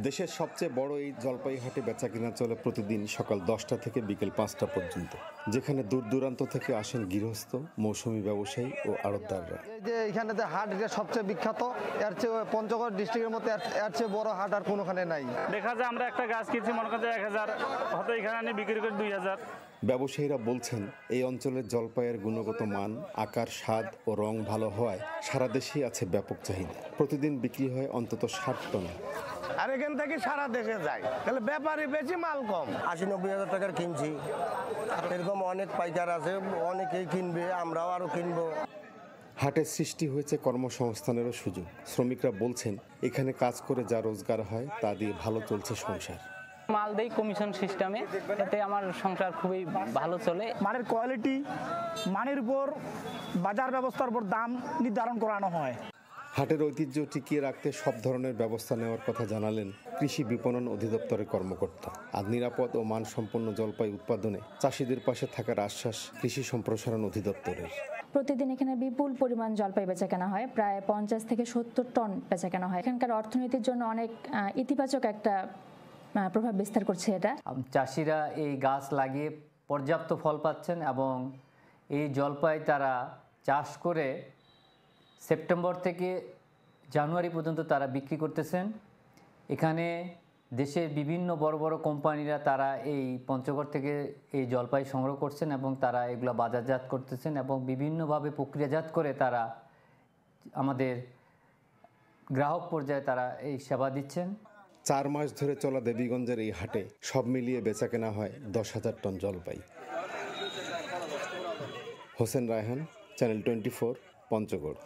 দেশের সবচেয়ে বড় এই জলপাই হাটে বেচাকেনা চলে প্রতিদিন সকাল 10টা থেকে বিকেল 5টা পর্যন্ত, যেখানে দূর দূরান্ত থেকে আসেন গৃহস্থ, মৌসুমী ব্যবসায়ী ও আড়তদাররা। এই যে এখানে যে হাট, এটা সবচেয়ে বিখ্যাত। এর চেয়ে পঞ্চগড় ডিস্ট্রিক্টের মধ্যে এর চেয়ে বড় হাট আর কোনোখানে নাই। দেখা যায় আমরা একটা গাছ কিনছি মনে করেন 1000, হয়তো এখানে আনি বিক্রি করি 2000। ব্যবসায়ীরা বলছেন, এই অঞ্চলের জলপাইয়ের গুণগত মান, আকার, স্বাদ ও রং ভালো হওয়ায় সারা দেশেই আছে ব্যাপক চাহিদা। প্রতিদিন বিক্রি হয় অন্তত 60 টন। আর এখান থেকে সারা দেশে যায়, তাহলে ব্যাপারী বেশি, মাল কম। 80-90 হাজার টাকার কিনছি। এরকম অনেক পাইকার আছে, অনেকেই কিনবে, আমরাও আরো কিনবো। হাটের সৃষ্টি হয়েছে কর্মসংস্থানেরও সুযোগ। শ্রমিকরা বলছেন, এখানে কাজ করে যা রোজগার হয় তা দিয়ে ভালো চলছে সংসার। মাল দেই কমিশন সিস্টেমে, এতে আমার সংসার খুবই ভালো চলে। মানের কোয়ালিটি, মানের উপর বাজার ব্যবস্থার উপর দাম নির্ধারণ করানো হয়। হাটের ঐতিহ্য টিকিয়ে রাখতে সব ধরনের ব্যবস্থা নেওয়ার কথা জানালেন কৃষি বিপণন অধিদপ্তরের কর্মকর্তা। আর নিরাপদ ও মানসম্পন্ন জলপাই উৎপাদনে চাষিদের পাশে থাকার আশ্বাস কৃষি সম্প্রসারণ অধিদপ্তরের। প্রতিদিন এখানে বিপুল পরিমাণ জলপাই বেচাকেনা হয়, প্রায় 50 থেকে 70 টন বেচাকেনা হয়। এখানকার অর্থনীতির জন্য অনেক ইতিবাচক একটা প্রভাব বিস্তার করছে এটা। চাষিরা এই গাছ লাগিয়ে পর্যাপ্ত ফল পাচ্ছেন এবং এই জলপাই তারা চাষ করে সেপ্টেম্বর থেকে জানুয়ারি পর্যন্ত তারা বিক্রি করতেছেন। এখানে দেশের বিভিন্ন বড় বড় কোম্পানিরা তারা এই পঞ্চগড় থেকে এই জলপাই সংগ্রহ করছেন এবং তারা এগুলো বাজারজাত করতেছেন এবং বিভিন্নভাবে প্রক্রিয়াজাত করে তারা আমাদের গ্রাহক পর্যায়ে তারা এই সেবা দিচ্ছেন। 4 মাস ধরে চলা দেবীগঞ্জের এই হাটে সব মিলিয়ে বেচাকেনা হয় 10,000 টন জলপাই। হোসেন রায়হান, চ্যানেল 24, পঞ্চগড়।